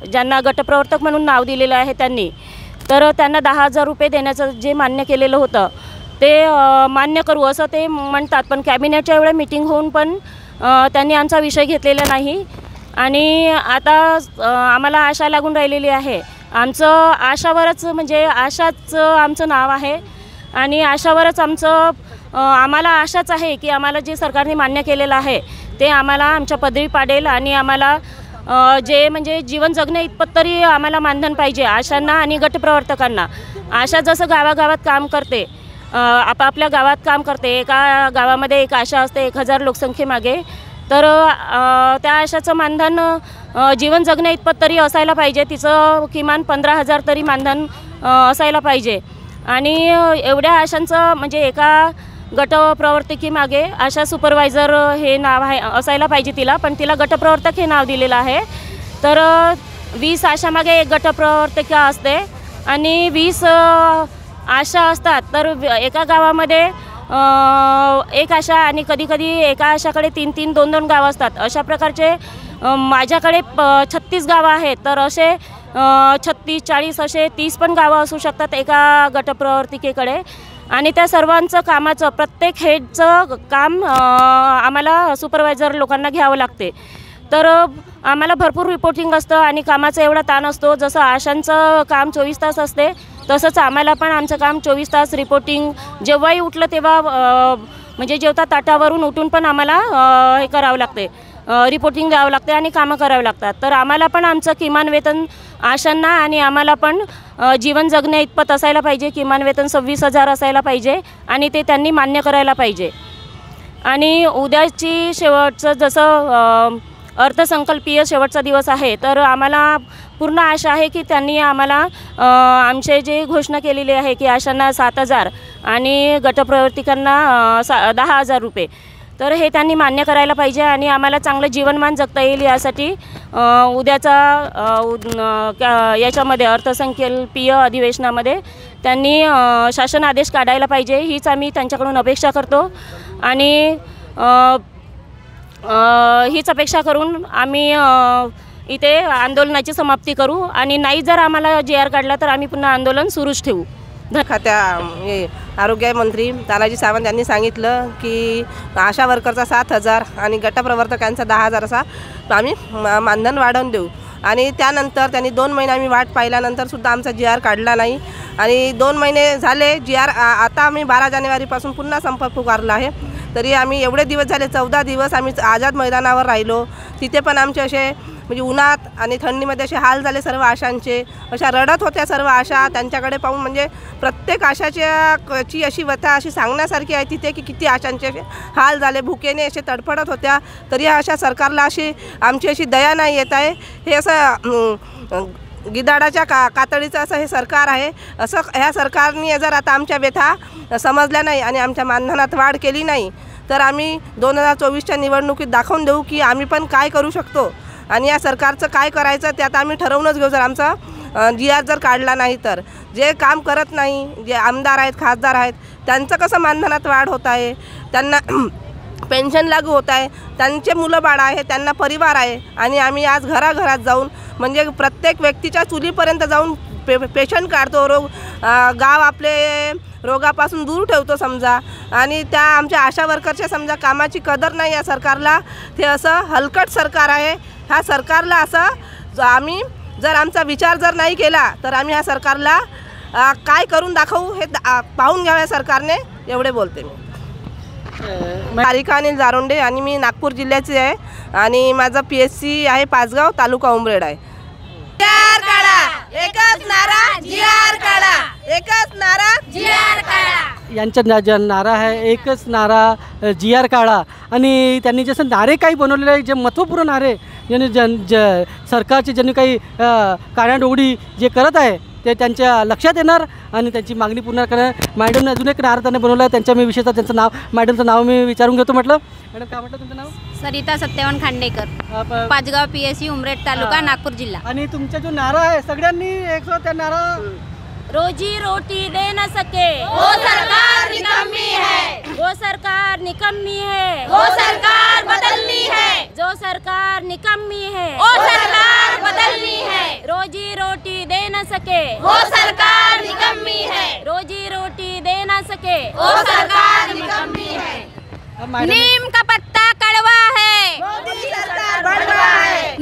ज्यांना गटप्रवर्तक म्हणून नाव दिलेलं आहे त्यांनी, तर त्यांना 10,000 रुपये देण्याचं जे मान्य केलेलं होतं ते मान्य करू असं ते म्हणतात. पण कॅबिनेटच्या वेळेला मीटिंग होऊन पण त्यांनी आमचा विषय घेतलेला नाही. आणि आता आम्हाला आशा लागून राहिलेली आहे. आमचं आशावरच म्हणजे आशाच आमचं नाव आहे आणि आशावरच आम्हाला आशाच आहे की आम्हाला जे सरकारने मान्य केलेलं आहे ते आम्हाला आमच्या पदरी पाडेल आणि आम्हाला जे म्हणजे जीवन जगण्या इतपत तरी आम्हाला मानधन पाहिजे आशांना आणि गटप्रवर्तकांना. आशा जसं गावागावात काम करते, आपापल्या गावात काम करते, एका गावामध्ये एक आशा असते 1000 लोकसंख्येमागे, तर त्या आशाचं मानधन जीवन जगण्या इतपत तरी असायला पाहिजे. तिचं किमान 15,000 तरी मानधन असायला पाहिजे. आणि एवढ्या आशांचं म्हणजे एका गटप्रवर्तकीमागे आशा सुपरवायझर हे नाव आहे असायला पाहिजे तिला, पण तिला गटप्रवर्तक हे नाव दिलेलं आहे. तर 20 आशामागे एक गटप्रवर्तिका असते आणि 20 आशा असतात. तर एका गावामध्ये एक आशा आणि कधीकधी एका आशाकडे 3-3, 2-2 गावं असतात. अशा प्रकारचे माझ्याकडे 36 गावं आहेत. तर असे 36, 40 असे 30 पण गावं असू शकतात एका गटप्रवर्तिकेकडे. आणि त्या सर्वांचं कामाचं प्रत्येक हेडचं काम आम्हाला सुपरवायझर लोकांना घ्यावं लागते. तर आम्हाला भरपूर रिपोर्टिंग असतं आणि कामाचा एवढा ताण असतो. जसं आशांचं काम 24 तास असते तसंच आम्हाला पण आमचं काम 24 तास रिपोर्टिंग. जेव्हाही उठलं तेव्हा म्हणजे जेवता ताटावरून उठून पण आम्हाला हे करावं लागते, रिपोर्टिंग द्यावं लागते आणि कामं करावी लागतात. तर आम्हाला पण आमचं किमान वेतन आशांना आणि आम्हाला पण जीवन जगण्या इतपत असायला पाहिजे. किमान वेतन 26,000 असायला पाहिजे आणि ते त्यांनी मान्य करायला पाहिजे. आणि उद्याची शेवटचं जसं अर्थसंकल्पीय शेवटचा दिवस आहे, तर आम्हाला पूर्ण आशा आहे की त्यांनी आम्हाला आमचे जे घोषणा केलेली आहे की आशांना 7,000 आणि गटप्रवर्तिकांना 10,000 रुपये, तर हे त्यांनी मान्य करायला पाहिजे आणि आम्हाला चांगलं जीवनमान जगता येईल यासाठी उद्याचा याच्यामध्ये अर्थसंकल्पीय अधिवेशनामध्ये त्यांनी शासन आदेश काढायला पाहिजे, हीच आम्ही त्यांच्याकडून अपेक्षा करतो. आणि हीच अपेक्षा करून आम्ही इथे आंदोलनाची समाप्ती करू. आणि नाही जर आम्हाला GR काढला तर आम्ही पुन्हा आंदोलन सुरूच ठेवू. खात्या आरोग्य मंत्री तानाजी सावंत यांनी सांगितलं की आशा वर्करचा 7,000 आणि गटप्रवर्तकांचा 10,000 असा आम्ही मानधन वाढवून देऊ. आणि त्यानंतर त्यांनी 2 महिने आम्ही वाट पाहिल्यानंतरसुद्धा आमचा GR काढला नाही. आणि 2 महिने झाले GR. आता आम्ही 12 जानेवारीपासून पुन्हा संप पुकारला आहे. तरी आम्ही एवढे दिवस झाले 14 दिवस आम्ही आझाद मैदानावर राहिलो. तिथे पण आमचे असे म्हणजे उन्हात आणि थंडीमध्ये असे हाल झाले सर्व आशांचे. अशा रडत होत्या सर्व आशा. त्यांच्याकडे पाहून म्हणजे प्रत्येक आशाची अशी व्यथा अशी सांगण्यासारखी आहे तिथे की किती आशांचे हाल झाले, भुकेने असे तडफडत होत्या. तरी अशा सरकारला अशी आमची अशी दया नाही येत आहे. हे असं गिधाडाच्या कातडीचं असं हे सरकार आहे. असं ह्या सरकारने जर आता आमच्या व्यथा समजल्या नाही आणि आमच्या मानधनात वाढ केली नाही तर आम्ही 2024च्या निवडणुकीत दाखवून देऊ की आम्ही पण काय करू शकतो. आणि या सरकारचं काय करायचं ते आता आम्ही ठरवूनच घेऊ. जर आमचा GR जर काढला नाही तर जे काम करत नाही, जे आमदार आहेत, खासदार आहेत, त्यांचं कसं मानधनात वाढ होत आहे, त्यांना पेन्शन लागू होत आहे, त्यांचे मुलं बाळं आहे, त्यांना परिवार आहे. आणि आम्ही आज घराघरात जाऊन म्हणजे प्रत्येक व्यक्तीच्या चुलीपर्यंत जाऊन पेशंट काढतो, गाव आपले रोगापासून दूर ठेवतो समजा. आणि त्या आमच्या आशा वर्करच्या समजा कामाची कदर नाही या सरकारला. ते असं हलकट सरकार आहे. ह्या सरकारला असं आम्ही जर आमचा विचार जर नाही केला तर आम्ही ह्या सरकारला काय करून दाखवू हे पाहून घ्यावे सरकारने. एवढे बोलते मी. तारिका अनिल जारोंडे आणि मी नागपूर जिल्ह्याची आहे आणि माझा PSC आहे पाचगाव, तालुका उमरेड आहे. GR काढा, एकच नारा GR काढा, एकच नारा GR काढा. यांचा नारा आहे एकच नारा GR काढा. आणि त्यांनी जसं नारे काही बनवलेले आहे, जे महत्त्वपूर्ण नारे ज्यांनी सरकारचे ज्यांनी काही कानाडोगडी जे करत आहे ते त्यांच्या लक्षात येणार आणि त्यांची मागणी पूर्ण करणार. मॅडमने अजून एक नारा त्यांनी बनवला आहे. त्यांच्या मी विशेषतः त्यांचं नाव मॅडमचं नाव मी विचारून घेतो. म्हटलं मॅडम काय म्हटलं तुमचं नाव? सरिता सत्यवान खांडेकर, पाचगाव PSC उमरेड तालुका नागपूर जिल्हा. आणि तुमचा जो नारा आहे सगळ्यांनी एक त्या नारा रोजी रोटी दे न सके वो सरकार निकम्मी है, वो सरकार निकम्मी है, वो सरकार बदलनी है, जो सरकार निकम्मी है वो सरकार बदलनी है. सके वो सरकार निकम्मी है। रोजी रोटी दे ना सके वो सरकार निकम्मी है। अब मैडम नीम का पत्ता कड़वा है, मोदी सरकार बड़वा है।